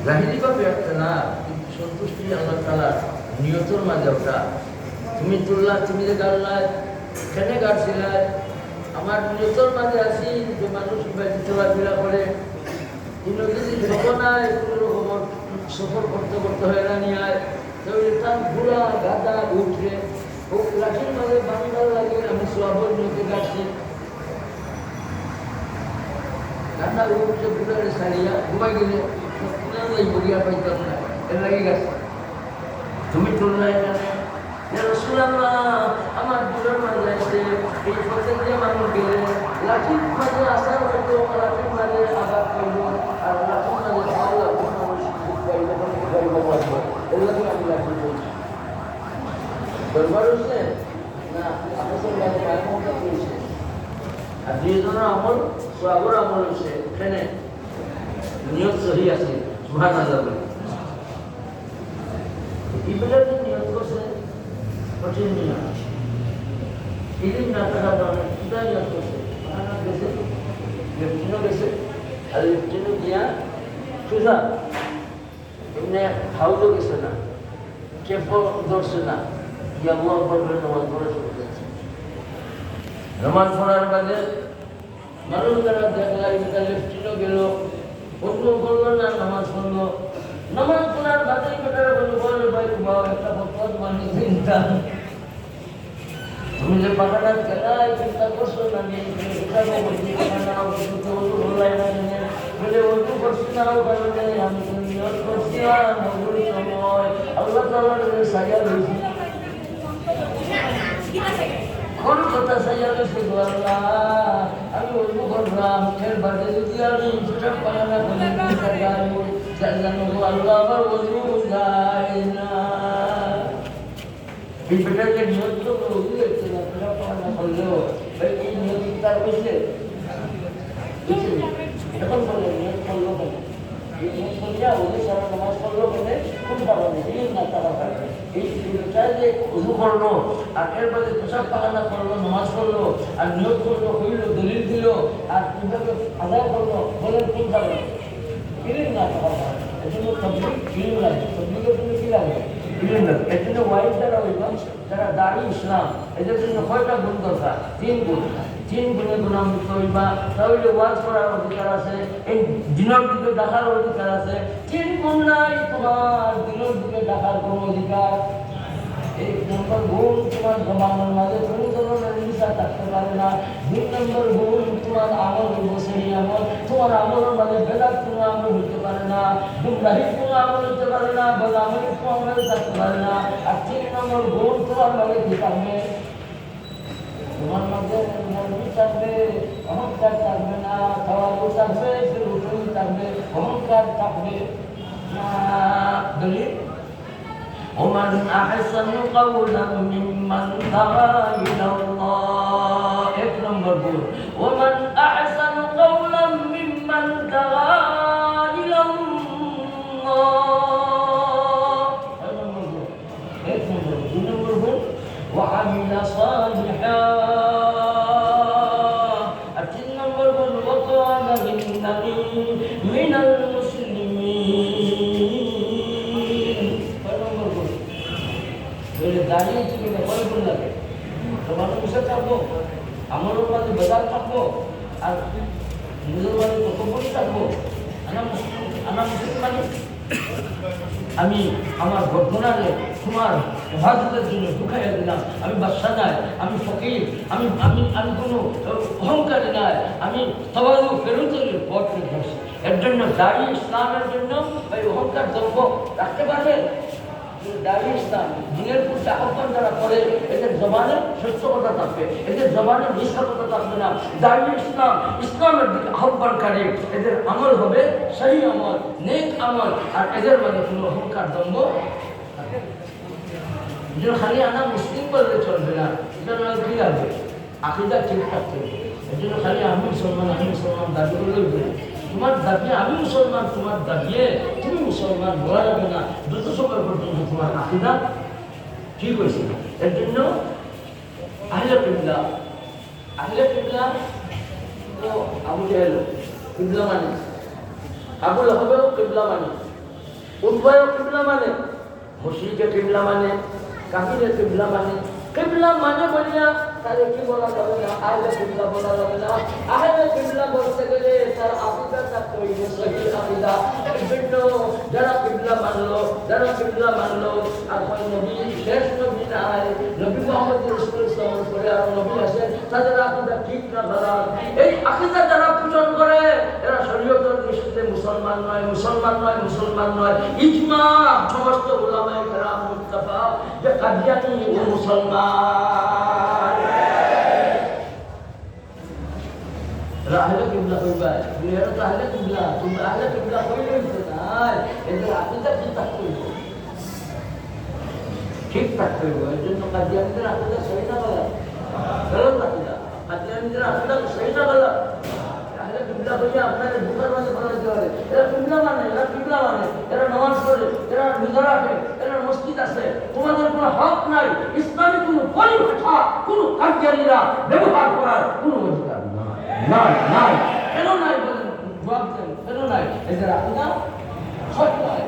জাহিরিভাবে একটা না, কিন্তু সন্তুষ্টি আল্লাহ তাআলা নিয়তের মাঝে ওটা। তুমি তুললা, তুমি যে গাল্লায় খেনে গাড়ছিলায়, আমার নিয়তের মাঝে আসি যে মানুষ চলাফেরা করে, কিন্তু যদি ঘটনায় কোনো রকম সফর করতে করতে হয়রানি হয়, তাহলে তার ঘোড়া গাদা উঠে ও লাঠির মাঝে বাংলা লাগে, আমি সোয়াবর নিতে গাড়ছি গাদা উঠে ঘুরে সারিয়া ঘুমাই গেলে বগিয়া পাইতাম না, এর লাগে গেছে। তুমি তুলনা এখানে রাসূলুল্লাহ আমার দূরের মাঝে আসে, এই পথে দিয়ে মানুষ গেলে লাঠির মাঝে আসার হতো, লাঠির মাঝে আঘাত করলো, আর লাঠির মাঝে খাওয়া মানুষ এগুলো আমি লাঠি বলছি দরবার হচ্ছে না আপনার মাঝে মায়ের মমতা করেছে। আর দুইজনের আমল সোয়াগর আমল হচ্ছে এখানে নিয়ত সহি আছে, সুবহানাল্লাহ বলে ইবলার যে নিয়ত করছে কঠিন নিয়ত, ইলিম না থাকার কারণে কিটা নিয়ত করছে গেছে, লেফটিনও গেছে, আর লেফটিনও গিয়া সোজা এমনি হাউজও গেছে না, কেপও ধরছে না, গিয়া আল্লাহু আকবার বলে নামাজ পড়ে চলে গেছে। নামাজ পড়ার বাদে মানুষ যারা দেখলা এটা লেফটিনও গেল, অন্য করলো না, নামাজ পড়লো। নামাজ পড়ার বাদে বেটারা বললো বলে ভাই বাবা একটা পথ মানে চিন্তা, তুমি যে পাখাটা খেলায় চিন্তা করছো না, বলে অল্প করছি না, কারণে আমি তো নিয়ত করছিলাম মজুরি সময় আল্লাহ তাআলার সাজা হয়েছি, কোন কথা সাজা হয়েছে গো আল্লাহ, আমি অল্প করলাম, এর বাদে যদি আমি সেটা পালা করে জানো আল্লাহ আমার অজু যায় না। এই বেটাকে নিয়ত তো অজু হচ্ছে না, সেটা পালা করলেও এই নিয়ত তার বুঝলে এখন বলে নিয়ত করলো কেন, এই নিয়ত করিয়া ওদের সারা নামাজ পড়লো কেন, কোন কারণে এই না তারা পারে এই যে উজু করলো আর এর বাদে পোশাক পাখানা করলো, নামাজ পড়লো আর নিয়ত করলো, হইল দলিল দিল আর কিভাবে আদায় করলো, বলেন কোন কারণে ইলিম না থাকার কারণে। এই জন্য তবলিগ ইলিম লাগে, তবলিগের জন্য কি লাগে ইলিম লাগে। এর জন্য ওয়াইজ যারা হইল যারা দাঁড়ি ইসলাম, এদের জন্য কয়টা গুণ দরকার? 3 গুণ। 3 গুণে গুণান্বিত হইবা, তাহলে ওয়াজ করার অধিকার আছে, এই দিনের দিকে ডাকার অধিকার আছে। 3 গুণ নাই তোমার দিনের দিকে ডাকার কোনো অধিকার। 1 নম্বর গুণ তোমার জবানের মাঝে কোনো ধরনের নিশা থাকতে পারে না। 2 নম্বর গুণ তোমার আমল বসেই আমল, তোমার আমলের মাঝে বেদাত কোনো আমল হইতে পারে না, গুমরাহির কোনো আমল হইতে পারে না, বদামের কোনো আমল থাকতে পারে না। আর 3 নম্বর গুণ তোমার মাঝে কি থাকবে? তোমার মাঝে নরমি থাকবে, অহংকার থাকবে না, তাওয়াদু থাকবে, ফিরুতুল থাকবে, অহংকার থাকবে না। দলিল ومن أحسن قولا ممن دعا إلى الله. 1 নম্বর গুণ ومن أحسن قولا ممن دعا إلى الله. 1 নম্বর গুণ 2 নম্বর গুণ وعمل صالحا. 3 নম্বর গুণ وقال إنني من দাঁড়িয়ে ছিল কয় গুণ লাগে? তোমার বসে থাকবো, আমারও মাঝে বেদার থাকবো, আর নিজের মাঝে কত বই থাকবো। আনা মুসলিম মানে আমি আমার বর্ধনারে তোমার হেফাজতের জন্য ঢুকাইয়া দিলাম। আমি বাদশা নাই, আমি ফকির, আমি আমি আমি কোনো অহংকারী নাই, আমি তাওয়াদু ফেরুতের পথ ধরছি। এর জন্য দাঁড়ি ইসলামের জন্য এই অহংকার দ্রব্য রাখতে পারবে। দাঁড়িয়ে ইসলাম দিনের প্রতি আহ্বান যারা করে, এদের জবানে সত্য কথা থাকবে, এদের জবানে মিথ্যা কথা থাকবে না। দাঁড়িয়ে ইসলাম ইসলামের দিকে আহ্বানকারী, এদের আমল হবে সহি আমল, নেক আমল, আর এদের মানে কোনো অহংকার দ্বন্দ্ব থাকে। খালি আনা মুসলিম বললে চলবে না, এটা নয় কি লাগবে আকিদা ঠিক থাকতে হবে। এই জন্য খালি আমি মুসলমান দাবি করলে তোমার দাবি আমি মুসলমান, তোমার দাবিয়ে তুমি মুসলমান বলা যাবে না দ্রুত সময় পর্যন্ত তোমার আকিদা ঠিক হয়েছে। এর জন্য আহলে কিবলা তো আবু জাহেল কিবলা মানে, আবু লাহাবও কিবলা মানে, উভয় কিবলা মানে মুশরিকে কিবলা মানে কাফিরে কিবলা মানে কিবলা মানে বলিয়া তাহলে কি বলা যাবে না আহলে কিবলা বলা যাবে না আহলে কিবলা বলতে গেলে তার আকীদা থাকতে হইবে সহি আকীদা বিভিন্ন যারা কিবলা মানলো আর কোন নবী শেষ নবী নাই নবী মুহাম্মদ রাসূল সাল্লাল্লাহু আলাইহি ওয়াসাল্লাম আর নবী আছে তাদের আকীদা ঠিক না খারাপ এই আকীদা যারা পূজন করে এরা শরীয়তের দৃষ্টিতে মুসলমান নয় ইজমা সমস্ত উলামায়ে কেরাম মুত্তাফাক যে কাদিয়ানী ও মুসলমান আহলে কিবলা কইবা এরা তো আহলে কিবলা তোমরা আহলে কিবলা কইলেন না এদের আকীদা ঠিক থাকতে হবে এর জন্য কাদিয়ানীদের আকীদা সহি না গলত আকীদা কাদিয়ানীদের আকীদা সহি না গলত আহলে কিবলা বলে আপনাদের বুখার মধ্যে বলা যেতে পারে এরা কিবলা মানে এরা নামাজ পড়ে এরা রোজা রাখে এরা মসজিদ আছে তোমাদের কোনো হক নাই ইসলামী কোনো পরিভাষা কোনো কাদিয়ানীরা ব্যবহার করার কোনো অধিকার নাই কেন নাই বলেন জবাব দেন কেন নাই এদের আকীদা সত্য নয়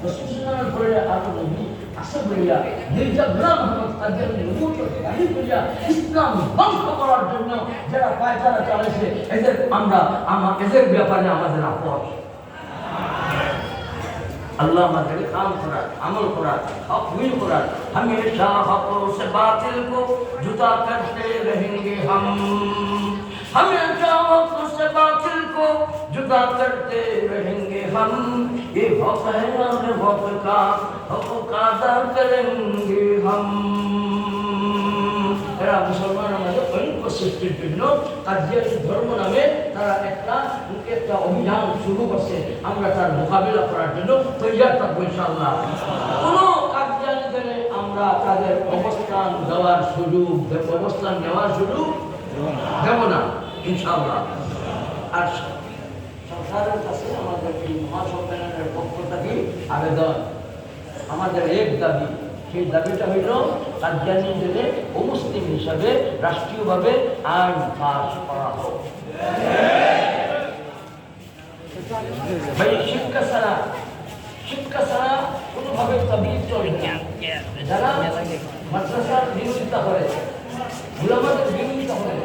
রাসূল সাল্লাল্লাহু আলাইহি ওয়াসাল্লামের পরে আরো নবী আসে বলিয়া মির্জা গোলাম আহমদ কাদিয়ানী নবুয়ত দাবি করিয়া ইসলাম ধ্বংস করার জন্য যারা পায়চারা চালাইছে এদের এদের ব্যাপারে আমাদের আপোষ अल्लाह हमारे काम करा अमल करा हक हुई करा हमेशा हक से बातिल को जुदा करते रहेंगे हम हमेशा हक से बातिल को जुदा करते रहेंगे हम ये हक है हमें हक का हक अदा करेंगे हम এরা মুসলমান আমাদের ঐক্য সৃষ্টির জন্য কাদিয়ানী ধর্ম নামে তারা একটা অভিযান শুরু করছে আমরা তার মোকাবিলা করার জন্য তৈরি থাকবো ইনশাআল্লাহ কোনো কাদিয়ানীদের আমরা তাদের অবস্থান নেওয়ার সুযোগ দেব না ইনশাআল্লাহ আর সরকারের কাছে আমাদের এই মহাসম্মেলনের পক্ষ থেকে আবেদন আমাদের এক দাবি সেই দাবিটা হইল কাদিয়ানীদের অমুসলিম হিসাবে রাষ্ট্রীয়ভাবে আইন পাস করা হোক শিক্ষা ছাড়া কোনোভাবে তাবলীগ চলে না যারা মাদ্রাসার বিরোধিতা করে উলামাদের বিরোধিতা করে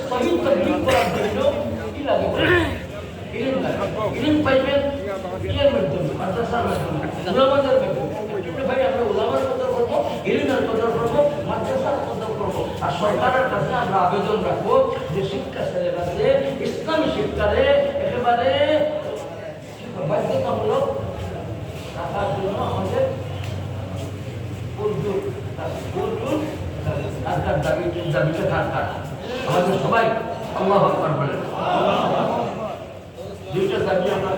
সহিহ তাবলীগ করার জন্য কি লাগে ইলম পাইবেন এর মাধ্যমে মাদ্রাসার মাধ্যমে উলামাদের মাধ্যমে ভাই আমরা উলামার কদর করবো ইলমের কদর করবো মাদ্রাসার কদর করবো আর সরকারের কাছে আমরা আবেদন রাখবো যে শিক্ষা সিলেবাসে ইসলামী শিক্ষারে একেবারে বাধ্যতামূলক রাখার জন্য আমাদের দাবিটা কার আমাদের সবাই আল্লাহু আকবার বলেন দুইটা দাবি আমরা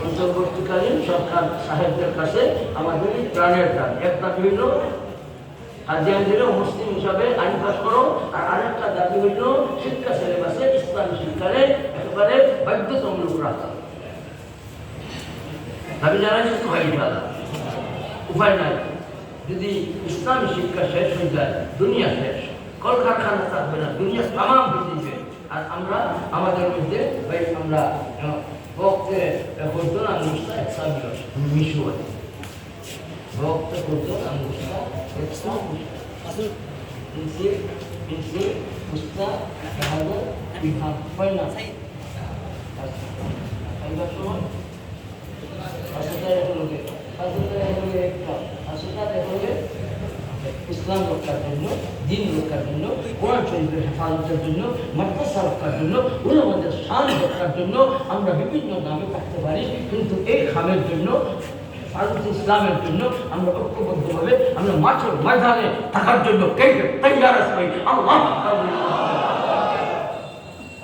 অন্তর্বর্তীকালীন সরকার সাহেবদের কাছে আমাদের প্রাণের দাবি এক দাবি হইল কাদিয়ানীদের মুসলিম হিসাবে আইন পাস করো আর আরেকটা দাবি হইল শিক্ষা সিলেবাসে ইসলামী শিক্ষারে একেবারে বাধ্যতামূলক রাখা দাবি জানাইছে তো ভাই উপায় নাই যদি ইসলামী শিক্ষা শেষ হয়ে যায় দুনিয়া শেষ কলকারখানা থাকবে না দুনিয়া তামাম পৃথিবী আর আমরা আমাদের মধ্যে ভাই আমরা বক্তে করতেন আনুষ্ঠা একসাথ মিশু আছে বক্তে করতেন আনুষ্ঠা একসাথ ইনসে উস্তা তাহলে বিভাগ হয় না এইবার সময় আসলে ইসলাম রক্ষার জন্য দিন রক্ষার জন্য কোরআন শরীফের হেফাজতের জন্য মাদ্রাসা রক্ষার জন্য উলামাদের শান রক্ষার জন্য আমরা বিভিন্ন নামে থাকতে পারি কিন্তু এই খামের জন্য হেফাজত ইসলামের জন্য আমরা ঐক্যবদ্ধভাবে আমরা মাঠের ময়দানে থাকার জন্য কে তৈয়ার আছে আল্লাহ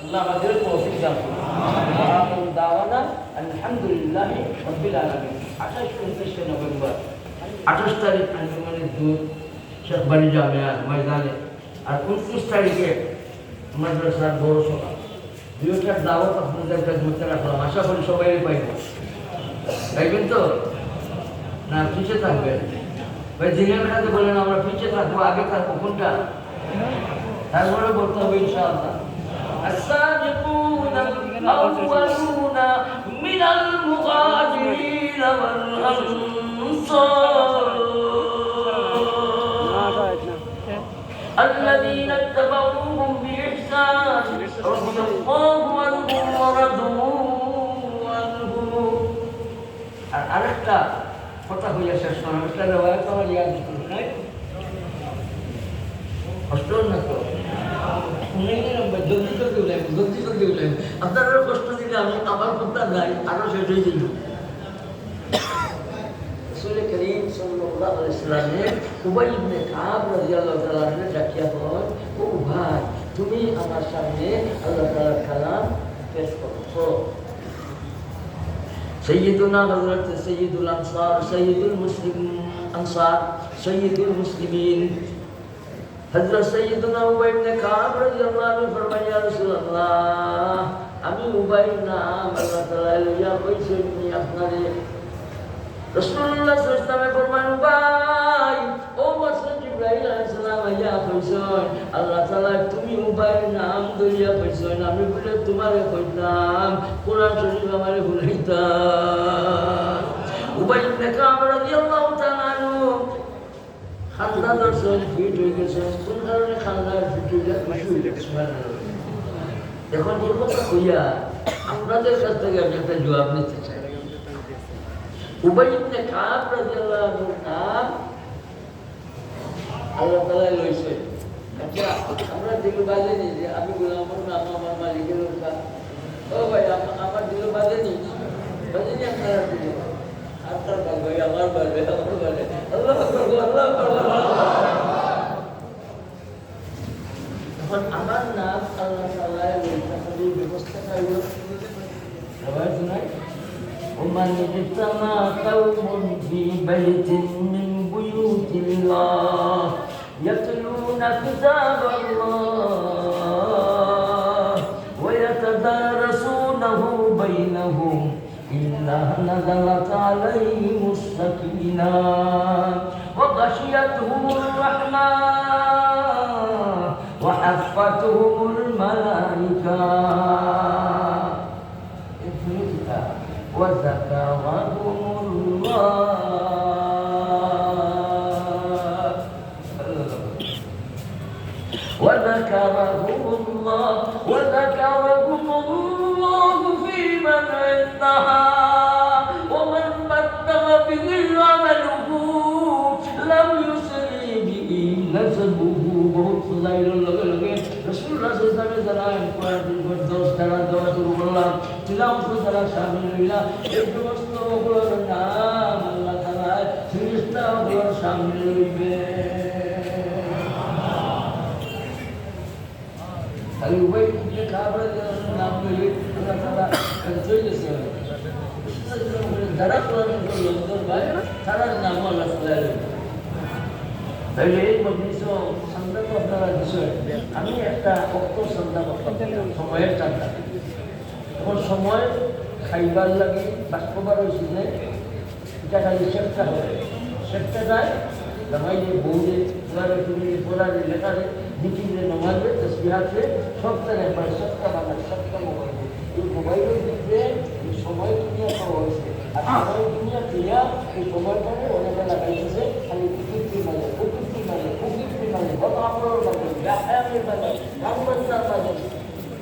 আল্লাহ আমাদের তৌফিক দান করুন দাওয়ানা আলহামদুলিল্লাহ রাব্বিল আলামিন 28 নভেম্বর 28 তারিখ আঞ্জুমানের দুধ শেখ বাড়ি জামিয়া ময়দানে আর 29 তারিখে মাদ্রাসার বড় সভা দুইটার দাওয়াত আপনাদের কাছে মধ্যে রাখলাম আশা করি সবাই পাইবেন তো না পিছিয়ে থাকবেন ভাই দিনের খাতে বলেন আমরা পিছিয়ে থাকবো আগে থাকবো কোনটা তারপরে বলতে হবে ইনশাআল্লাহ السابقون الأولون من المهاجرين والأنصار الذين اتبعوهم بإحسان رضي الله عنهم ورضوا عنه আরেকটা কথা হইয়া শেষ করা একটা রেওয়ায়াত আমার ইয়াদ করি নাই কষ্ট না তো জলদি উঠলাম আপনারা কষ্ট দিলে আমি আমার কথা নাই আরো শেষ হয়ে যাইব রাসূল করিম সাল্লাল্লাহু আলাইহি ওয়াসাল্লামের উবাই ইবনে কাব রাদিয়াল্লাহু তাআলা আনহু ডাকিয়া বলেন ও ভাই তুমি আমার সামনে আল্লাহ তাআলার কালাম পেশ করো سيدنا حضرت سيد الأنصار سيد المسلمين أنصار سيد المسلمين حضرت سيدنا উবাই ইবনে কাব রাদিয়াল্লাহু আনহু ফরমান ইয়া রাসূলুল্লাহ আমি উবাই নাম আল্লাহ তাআলা লইয়া কইছি তুমি আপনারে রাসূলুল্লাহ সাল্লাল্লাহু আলাইহি ওয়াসাল্লাম ফরমান উবাই ও মাসুদ জিবরাইল আলাইহিস সালাম আইয়া কইছেন আল্লাহ তাআলা তুমি উবাই নাম লইয়া কইছেন আমি বলে তোমারে কইতাম কোরআন শরীফ আমারে ভুলাইতা উবাই ইবনে কাব রাদিয়াল্লাহু তাআলা আনহু খান্দা দর্শন ফিট হয়ে গেছে কোন কারণে খান্দা ফিট হয়ে গেছে এখন এই কথা কইয়া আপনাদের কাছ থেকে আমি একটা জবাব নিতে চাই উবাই ইবনে কাব রাদিয়াল্লাহু আনহু নাম আল্লাহ তাআলা লইছে আচ্ছা আমরা দিল বাজে নি যে আমি গোলামের নাম আমার মালিকের নাম ও ভাই আমার দিল বাজে নি আপনারা দিল আপনার ভাই আমার বলবে আল্লাহ এখন আমার নাম আল্লাহ তাআলা লইছে ব্যবস্থাটা হলো সবাই শুনাই ومن اجتمع قوم في بيت من بيوت الله يتلون كتاب الله ويتدارسونه بينهم إلا نزلت عليهم السكينة وغشيتهم الرحمة وحفتهم الملائكة وذكرهم الله وذكرهم الله في من عندها ومن بدل به عمله لم يسرع به نسبه बहुत फजाइल लगे रसूलुल्लाह सल्लल्लाहु अलैहि वसल्लम जराए कुरान को दोस्त तरह दवा शुरू করলাম তিলাওয়াত করা শামিল হইলা এই সমস্ত ওগুলোর নাম আল্লাহ তাআলা ফেরেশতা ওগুলোর শামিল হইবে আলী উবাই ইবনে কাব রাদিয়াল্লাহু নাম লইলে আল্লাহ তাআলা কইতেছে যারা কোরআন লোকদের ভাই তারা নাম আল্লাহ তাআলা তাইলে এই মজলিস সন্ধ্যা তো আপনারা বিষয় আমি একটা অক্ত সন্ধ্যা করতাম সময়ের চান্দা এখন সময় খাইবার লাগে বাস্তবার হয়েছে যে এটা খালি শেখটা হবে শেখটা যায় জামাইলে বউরে পড়ারে লেখারে মিটিংয়ে নমাজে তসবিহাতে সব জায়গায় পারে সবটা বানায় সবটা মোবাইলে এই মোবাইলের দিকে এই সময় দুনিয়া পাওয়া হয়েছে আর সময় দুনিয়া দিয়া এই সময়টাকে অনেকে লাগাইছে খালি কুকুরটি মানে বদআমলের মানে ব্যাখ্যামের মানে গানবাজনার মানে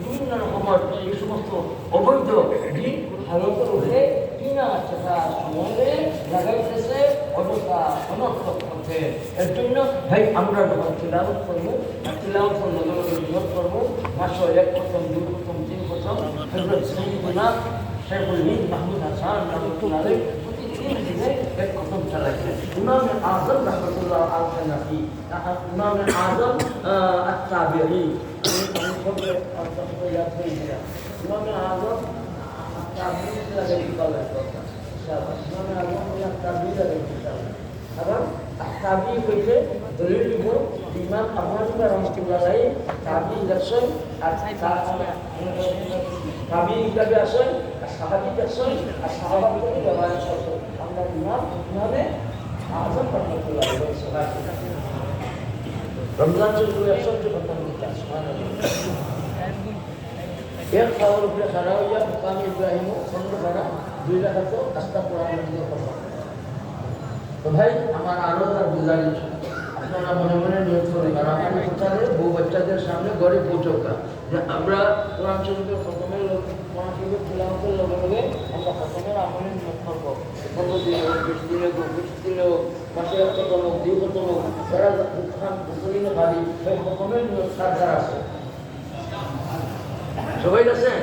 বিভিন্ন রকমের এই সমস্ত অবৈধ দিক ভারতের উপরে কিনা টাকা সময়ে লাগাইতেছে অযথা অনর্থক পথে এর জন্য ভাই আমরা যখন তিলাওয়াত করবো তিলাওয়াতের লগে লগে নিয়ত করবো মাসে এক প্রথম দুই প্রথম তিন প্রথম হযরত সাইয়্যিদুনা শেখুল হিন্দ মাহমুদ হাসান রাহমাতুল্লাহ আলাইহি প্রতিদিন দিনে এক প্রথম চালাইছেন ইমাম আযম রাহমাতুল্লাহ আল-হানাফি ইমাম আযম আত-তাবিঈ আমি সবে অন্তত ইয়াদ হয়ে গেলাম ইমাম আযম তাবিঈ লাগাই বলা কথা শাবাশ ইমাম আযম তাবিঈ লাগাই ইনশাআল্লাহ কারণ তাবিঈ হইতে দলিল দিব ইমাম আবু হানিফা রাহমাতুল্লাহ আলাইহি তাবিঈ দর্শন আর তাবিঈ হিসাবে আসেন আর সাহাবী দর্শন আর সাহাবা থেকে ব্যবহার করছেন আমরা ইমাম ইমামে আযম রাহমাতুল্লাহ আলাইহি সাহাবী রমজান শুরু 100 কথা বলতে সুবহানাল্লাহ এক খাওয়ার উপরে খাড়া হইয়া মুকাম ইব্রাহিমও খন্ড খাড়া 2 রাকাত আস্তা কোরআন দিয়ে কথা। তো ভাই আমার আরো তার গুজারিশ আপনারা মনে মনে নিয়োগ করেন, আর আমার কোথায় বউ বাচ্চাদের সামনে ঘরে পৌঁছকা যে আমরা কোরআন শরীফের খতমের কোরআন শরীফের তিলাওয়াতের লগে লগে আমরা খতমের আমলে নিয়োগ করবো। 15 দিনে হোক, 20 দিনে হোক, 20 দিনে হোক, মাসে 1 খতম হোক, 2 খতম হোক, তারা খান দিনে খালি ভাই খতমের নিয়োগ সারদার আছে। সবাই আছেন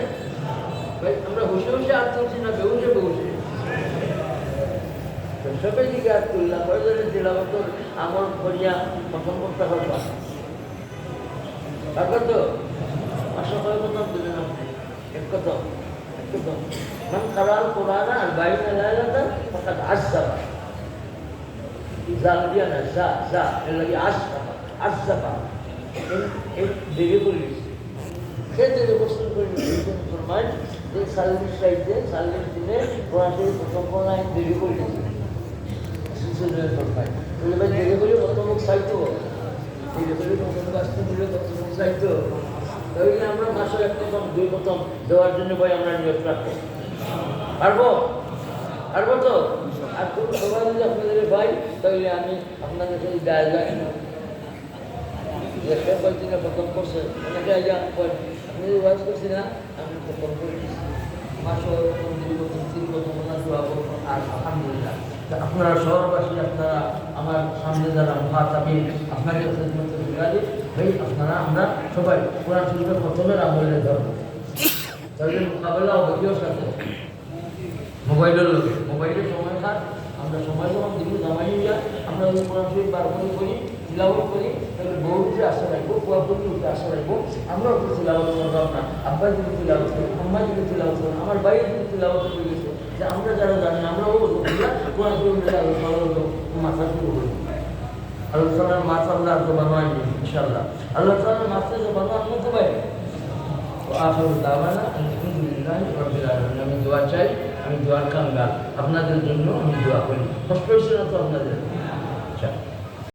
ভাই? আমরা বসে বসে আর তুলছি না বেউসে বেউসে সবাই দিকে আর তুললাম। কয়জনের তিলাওয়াতের আমল করিয়া খতম করতে পারবা? তারপর তো 500 কয় খতম দিলেন আপনি? 1 খতম, 1 খতম। মান কারাল কোরআন আর 22 লাইলাতান ফাকাদ আসসাবা। জাল দিয়া না, যা এর লাগি আসসাবা এই দেরি করিস সে যদি গোসল করে নিয়েছেন ফরমান যে 40 দিনে কোরআন শরীফ খতম করা দেরি করে দিয়েছে। ভাই দেরি করে কত মুখ চাইতো, দেরি করে কত মুখ আসতে দিলে কত মুখ চাইতো। তাহলে আমরা মাসে 1 খতম 2 খতম দেওয়ার জন্য ভাই আমরা নিয়োগ রাখবো। পারবো তো? আর কোনো সবাই যদি আপনাদের ভাই তাহলে আমি আপনাদের সাথে গাইডলাইন একটা কয়েকদিনে খতম করছে অনেকে আপনি যদি ওয়াজ করছি না আমি খতম করে দিচ্ছি মাসে 2 খতম 3 খতম ওনার দোয়া করবো। আর আলহামদুলিল্লাহ আপনারা শহরবাসী, আপনারা আমার সামনে যারা মহাতাবি আপনাদের খেদমতে বিরাজি ভাই, আপনারা আমরা সবাই কোরআন শরীফের খতমের আমলে ধরবো। তাহলে মোকাবেলা হবে কেউ সাথে মোবাইলের লোকে মোবাইলের সময় খান আমরা সময় যখন দিকে জামাই নিয়ে আমরা ওই কোরআন শরীফ বারবার করি তিলাওয়াত করি, তাহলে বউ উঠে আশা রাখবো, কুয়াপুরি উঠে আশা রাখবো। আমরা ওকে তিলাওয়াত করবো, আপনার আব্বাই যদি তিলাওয়াত করি, আম্মা যদি তিলাওয়াত করেন, আমার বাইরে যদি তিলাওয়াত করে গেছে যে আমরা যারা জানি আমরাও কোরআন শরীফের আলোচনা মাথা শুরু করি। আলোচনার মাথা আমরা আর তো বানাইনি ইনশাআল্লাহ। আলোচনার মাথা যে বানানোর মতো বাইরে আলহামদুলিল্লাহ রাব্বিল আলামিন। আমি দোয়া চাই, আমি দোয়ার কাঙ্গাল, আপনাদের জন্য আমি দোয়া করি। কষ্ট হচ্ছে না তো আপনাদের?